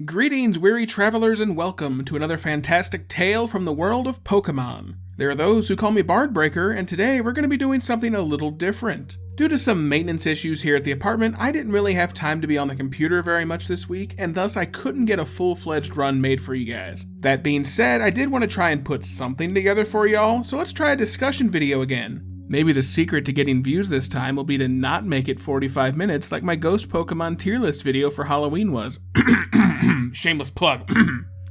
Greetings, weary travelers, and welcome to another fantastic tale from the world of Pokemon. There are those who call me Bardbreaker, and today we're going to be doing something a little different. Due to some maintenance issues here at the apartment, I didn't really have time to be on the computer very much this week, and thus I couldn't get a full-fledged run made for you guys. That being said, I did want to try and put something together for y'all, so let's try a discussion video again. Maybe the secret to getting views this time will be to not make it 45 minutes like my Ghost Pokemon tier list video for Halloween was. Shameless plug.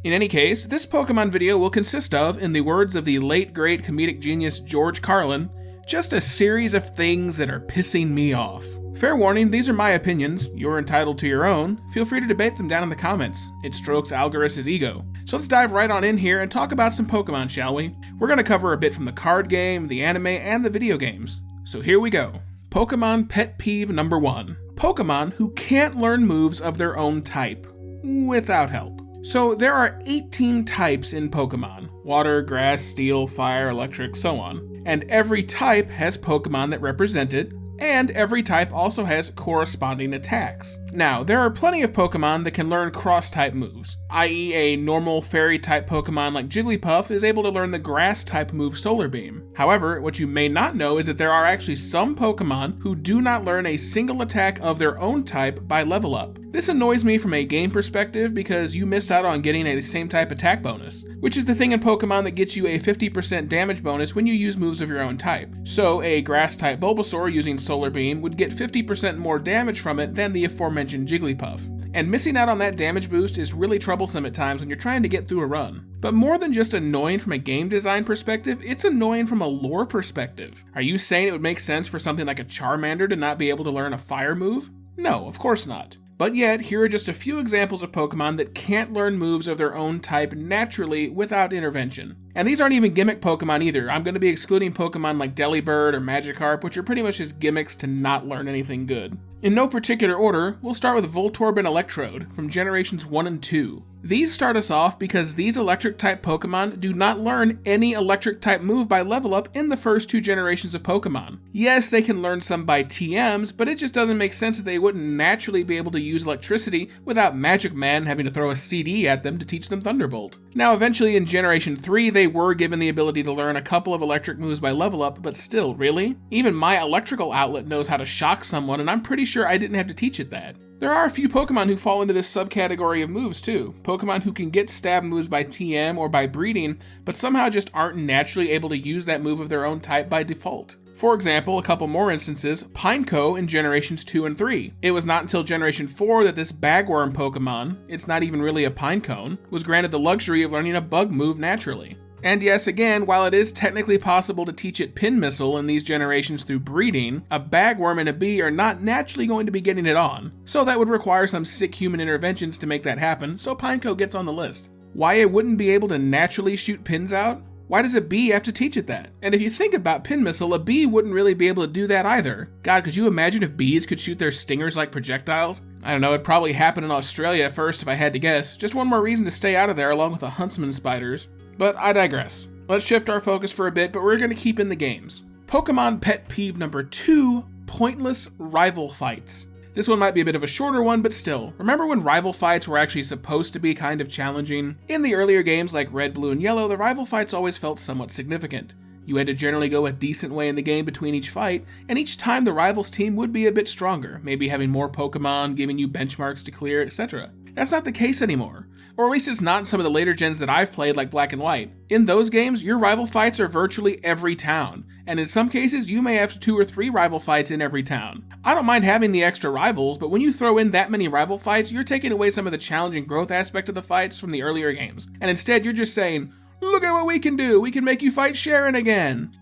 In any case, this Pokemon video will consist of, in the words of the late great comedic genius George Carlin, just a series of things that are pissing me off. Fair warning, these are my opinions. You're entitled to your own. Feel free to debate them down in the comments. It strokes Algorith's ego. So let's dive right on in here and talk about some Pokemon, shall we? We're going to cover a bit from the card game, the anime, and the video games. So here we go. Pokemon pet peeve number 1. Pokemon who can't learn moves of their own type without help. So there are 18 types in Pokemon. Water, grass, steel, fire, electric, so on. And every type has Pokemon that represent it, and every type also has corresponding attacks. Now, there are plenty of Pokemon that can learn cross-type moves, i.e. a normal fairy-type Pokemon like Jigglypuff is able to learn the grass-type move Solar Beam. However, what you may not know is that there are actually some Pokemon who do not learn a single attack of their own type by level up. This annoys me from a game perspective because you miss out on getting a same type attack bonus, which is the thing in Pokemon that gets you a 50% damage bonus when you use moves of your own type. So a grass-type Bulbasaur using Solar Beam would get 50% more damage from it than the aforementioned Jigglypuff. And missing out on that damage boost is really troublesome at times when you're trying to get through a run. But more than just annoying from a game design perspective, it's annoying from a lore perspective. Are you saying it would make sense for something like a Charmander to not be able to learn a fire move? No, of course not. But yet, here are just a few examples of Pokemon that can't learn moves of their own type naturally without intervention. And these aren't even gimmick Pokemon either. I'm going to be excluding Pokemon like Delibird or Magikarp, which are pretty much just gimmicks to not learn anything good. In no particular order, we'll start with Voltorb and Electrode from Generations 1 and 2. These start us off because these electric-type Pokemon do not learn any electric-type move by level up in the first 2 generations of Pokemon. Yes, they can learn some by TMs, but it just doesn't make sense that they wouldn't naturally be able to use electricity without Magic Man having to throw a CD at them to teach them Thunderbolt. Now, eventually in Generation 3, they were given the ability to learn a couple of electric moves by level up, but still, really? Even my electrical outlet knows how to shock someone, and I'm pretty sure I didn't have to teach it that. There are a few Pokemon who fall into this subcategory of moves too. Pokemon who can get stab moves by TM or by breeding, but somehow just aren't naturally able to use that move of their own type by default. For example, a couple more instances, Pineco in Generations 2 and 3. It was not until Generation 4 that this Bagworm Pokemon, it's not even really a Pinecone, was granted the luxury of learning a bug move naturally. And yes, again, while it is technically possible to teach it Pin Missile in these generations through breeding, a Bagworm and a bee are not naturally going to be getting it on. So that would require some sick human interventions to make that happen, so Pineco gets on the list. Why it wouldn't be able to naturally shoot pins out? Why does a bee have to teach it that? And if you think about Pin Missile, a bee wouldn't really be able to do that either. God, could you imagine if bees could shoot their stingers like projectiles? I don't know, it'd probably happen in Australia first if I had to guess. Just one more reason to stay out of there along with the huntsman spiders. But I digress. Let's shift our focus for a bit, but we're going to keep in the games. Pokemon pet peeve number 2, pointless rival fights. This one might be a bit of a shorter one, but still, remember when rival fights were actually supposed to be kind of challenging? In the earlier games like Red, Blue, and Yellow, the rival fights always felt somewhat significant. You had to generally go a decent way in the game between each fight, and each time the rival's team would be a bit stronger, maybe having more Pokemon, giving you benchmarks to clear, etc. That's not the case anymore. Or at least it's not in some of the later gens that I've played like Black and White. In those games, your rival fights are virtually every town, and in some cases you may have 2 or 3 rival fights in every town. I don't mind having the extra rivals, but when you throw in that many rival fights, you're taking away some of the challenging growth aspect of the fights from the earlier games, and instead you're just saying, look at what we can do, we can make you fight Sharon again.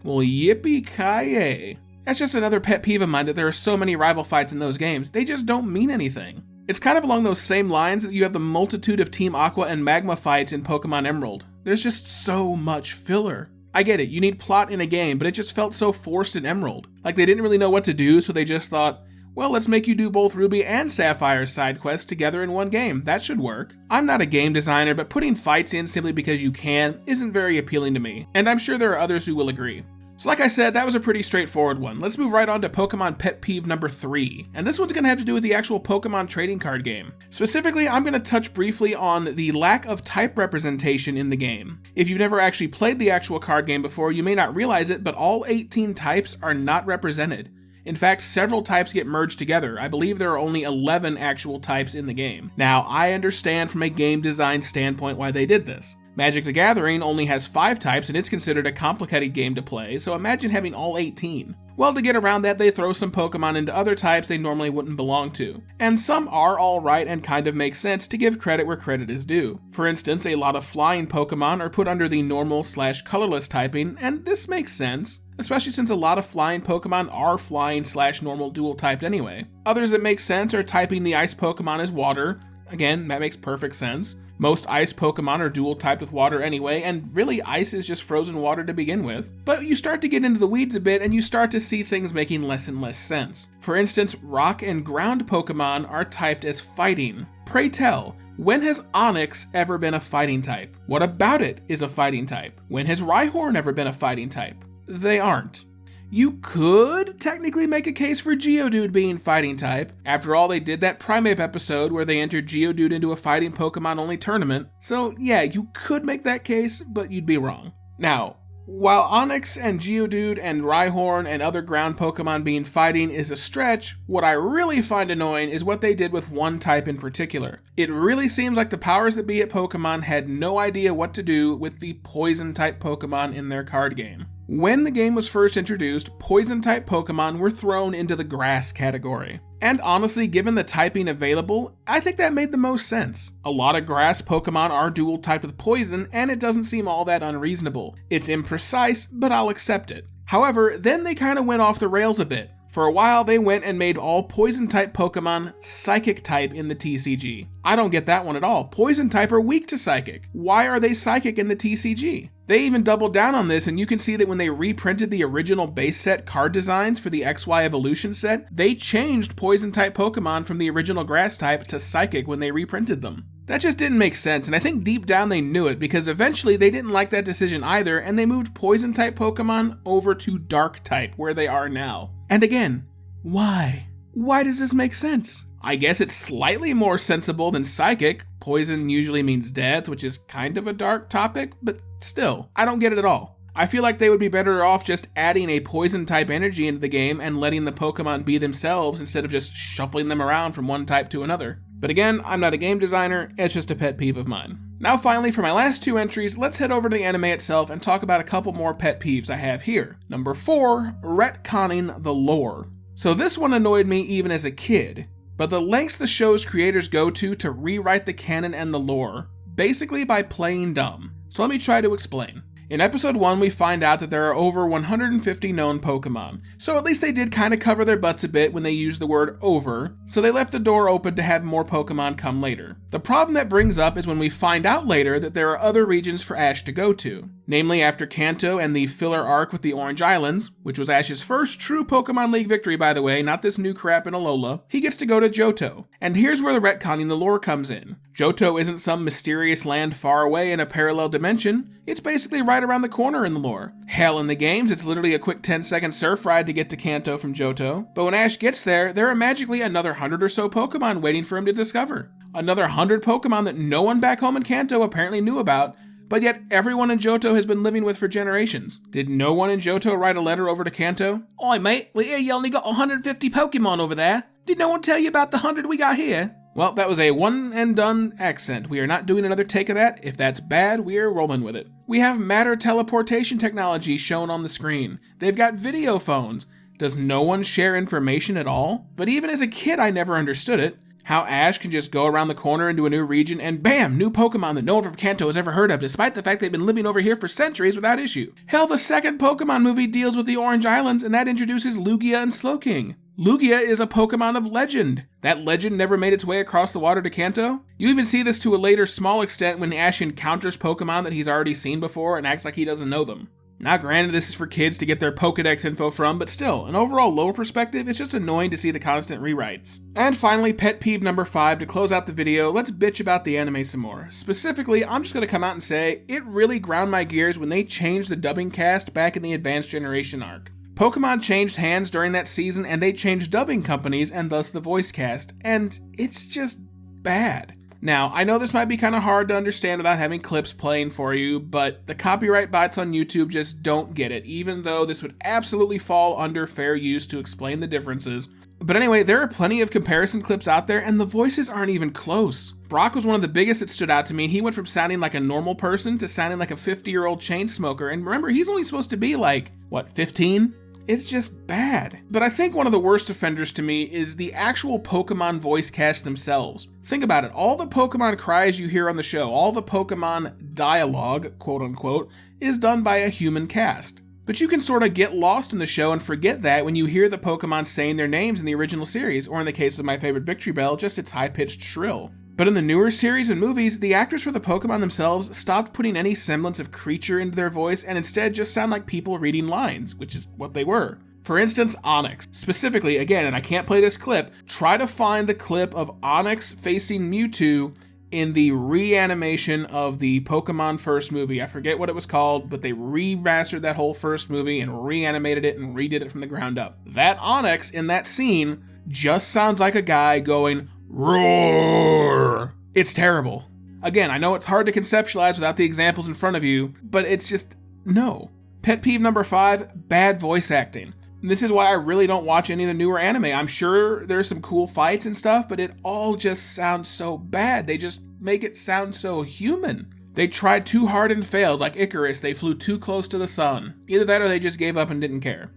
Well, yippee-ki-yay. That's just another pet peeve of mine that there are so many rival fights in those games, they just don't mean anything. It's kind of along those same lines that you have the multitude of Team Aqua and Magma fights in Pokemon Emerald. There's just so much filler. I get it, you need plot in a game, but it just felt so forced in Emerald. Like they didn't really know what to do, so they just thought, well, let's make you do both Ruby and Sapphire side quests together in one game. That should work. I'm not a game designer, but putting fights in simply because you can isn't very appealing to me, and I'm sure there are others who will agree. So like I said, that was a pretty straightforward one. Let's move right on to Pokemon pet peeve number 3. And this one's going to have to do with the actual Pokemon trading card game. Specifically, I'm going to touch briefly on the lack of type representation in the game. If you've never actually played the actual card game before, you may not realize it, but all 18 types are not represented. In fact, several types get merged together. I believe there are only 11 actual types in the game. Now, I understand from a game design standpoint why they did this. Magic the Gathering only has 5 types and it's considered a complicated game to play, so imagine having all 18. Well, to get around that, they throw some Pokemon into other types they normally wouldn't belong to. And some are alright and kind of make sense to give credit where credit is due. For instance, a lot of flying Pokemon are put under the normal/colorless typing, and this makes sense, especially since a lot of flying Pokemon are flying/normal dual typed anyway. Others that make sense are typing the ice Pokemon as water. Again, that makes perfect sense. Most ice Pokemon are dual typed with water anyway, and really ice is just frozen water to begin with. But you start to get into the weeds a bit and you start to see things making less and less sense. For instance, rock and ground Pokemon are typed as fighting. Pray tell, when has Onix ever been a fighting type? What about it is a fighting type? When has Rhyhorn ever been a fighting type? They aren't. You could technically make a case for Geodude being fighting type. After all, they did that Primeape episode where they entered Geodude into a fighting Pokemon only tournament. So yeah, you could make that case, but you'd be wrong. Now, while Onix and Geodude and Rhyhorn and other ground Pokemon being fighting is a stretch, what I really find annoying is what they did with one type in particular. It really seems like the powers that be at Pokemon had no idea what to do with the poison type Pokemon in their card game. When the game was first introduced, poison-type Pokemon were thrown into the grass category. And honestly, given the typing available, I think that made the most sense. A lot of grass Pokemon are dual-typed with poison, and it doesn't seem all that unreasonable. It's imprecise, but I'll accept it. However, then they kinda went off the rails a bit. For a while, they went and made all Poison-type Pokemon Psychic-type in the TCG. I don't get that one at all. Poison-type are weak to Psychic. Why are they Psychic in the TCG? They even doubled down on this, and you can see that when they reprinted the original base set card designs for the XY Evolution set, they changed Poison-type Pokemon from the original Grass-type to Psychic when they reprinted them. That just didn't make sense, and I think deep down they knew it, because eventually they didn't like that decision either, and they moved Poison-type Pokemon over to Dark-type, where they are now. And again, why? Why does this make sense? I guess it's slightly more sensible than Psychic. Poison usually means death, which is kind of a dark topic, but still, I don't get it at all. I feel like they would be better off just adding a Poison-type energy into the game and letting the Pokemon be themselves instead of just shuffling them around from one type to another. But again, I'm not a game designer, it's just a pet peeve of mine. Now finally, for my last 2 entries, let's head over to the anime itself and talk about a couple more pet peeves I have here. Number 4, retconning the lore. So this one annoyed me even as a kid, but the lengths the show's creators go to rewrite the canon and the lore, basically by playing dumb. So let me try to explain. In episode 1, we find out that there are over 150 known Pokemon, so at least they did kind of cover their butts a bit when they used the word over, so they left the door open to have more Pokemon come later. The problem that brings up is when we find out later that there are other regions for Ash to go to. Namely, after Kanto and the filler arc with the Orange Islands, which was Ash's first true Pokemon League victory by the way, not this new crap in Alola, he gets to go to Johto. And here's where the retconning the lore comes in. Johto isn't some mysterious land far away in a parallel dimension, it's basically right around the corner in the lore. Hell, in the games, it's literally a quick 10-second surf ride to get to Kanto from Johto, but when Ash gets there, there are magically another 100 or so Pokemon waiting for him to discover. Another 100 Pokemon that no one back home in Kanto apparently knew about, but yet everyone in Johto has been living with for generations. Did no one in Johto write a letter over to Kanto? Oi mate, we hear you only got 150 Pokemon over there. Did no one tell you about the 100 we got here? Well, that was a one and done accent. We are not doing another take of that. If that's bad, we are rolling with it. We have matter teleportation technology shown on the screen. They've got video phones. Does no one share information at all? But even as a kid, I never understood it. How Ash can just go around the corner into a new region and bam, new Pokemon that no one from Kanto has ever heard of, despite the fact they've been living over here for centuries without issue. Hell, the second Pokemon movie deals with the Orange Islands, and that introduces Lugia and Slowking. Lugia is a Pokemon of legend. That legend never made its way across the water to Kanto. You even see this to a later small extent when Ash encounters Pokemon that he's already seen before and acts like he doesn't know them. Now granted, this is for kids to get their Pokedex info from, but still, an overall lower perspective, it's just annoying to see the constant rewrites. And finally, pet peeve number 5, to close out the video, let's bitch about the anime some more. Specifically, I'm just going to come out and say, it really ground my gears when they changed the dubbing cast back in the Advanced Generation arc. Pokemon changed hands during that season, and they changed dubbing companies and thus the voice cast, and it's just bad. Now, I know this might be kind of hard to understand without having clips playing for you, but the copyright bots on YouTube just don't get it, even though this would absolutely fall under fair use to explain the differences. But anyway, there are plenty of comparison clips out there, and the voices aren't even close. Brock was one of the biggest that stood out to me. He went from sounding like a normal person to sounding like a 50-year-old chain smoker, and remember, he's only supposed to be like, 15? It's just bad. But I think one of the worst offenders to me is the actual Pokemon voice cast themselves. Think about it, all the Pokemon cries you hear on the show, all the Pokemon dialogue, quote unquote, is done by a human cast. But you can sort of get lost in the show and forget that when you hear the Pokemon saying their names in the original series, or in the case of my favorite Victory Bell, just its high-pitched shrill. But in the newer series and movies, the actors for the Pokemon themselves stopped putting any semblance of creature into their voice and instead just sound like people reading lines, which is what they were. For instance, Onix. Specifically, again, and I can't play this clip, try to find the clip of Onix facing Mewtwo in the reanimation of the Pokemon first movie. I forget what it was called, but they remastered that whole first movie and reanimated it and redid it from the ground up. That Onix in that scene just sounds like a guy going, roar! It's terrible. Again, I know it's hard to conceptualize without the examples in front of you, but it's just, no. Pet peeve number 5, bad voice acting. And this is why I really don't watch any of the newer anime. I'm sure there's some cool fights and stuff, but it all just sounds so bad. They just make it sound so human. They tried too hard and failed, like Icarus, they flew too close to the sun. Either that or they just gave up and didn't care.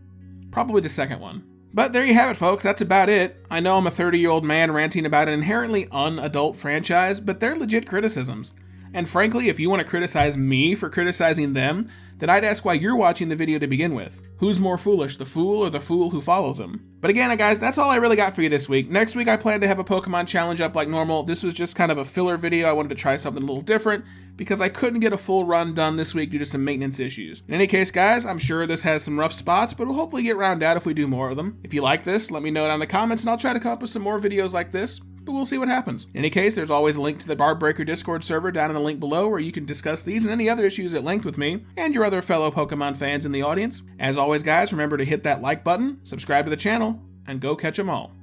Probably the second one. But there you have it, folks. That's about it. I know I'm a 30-year-old man ranting about an inherently un-adult franchise, but they're legit criticisms. And frankly, if you want to criticize me for criticizing them, then I'd ask why you're watching the video to begin with. Who's more foolish, the fool or the fool who follows him? But again, guys, that's all I really got for you this week. Next week, I plan to have a Pokemon challenge up like normal. This was just kind of a filler video. I wanted to try something a little different because I couldn't get a full run done this week due to some maintenance issues. In any case, guys, I'm sure this has some rough spots, but we'll hopefully get round out if we do more of them. If you like this, let me know down in the comments and I'll try to come up with some more videos like this. But we'll see what happens. In any case, there's always a link to the Barbreaker Discord server down in the link below where you can discuss these and any other issues at length with me and your other fellow Pokemon fans in the audience. As always, guys, remember to hit that like button, subscribe to the channel, and go catch 'em all.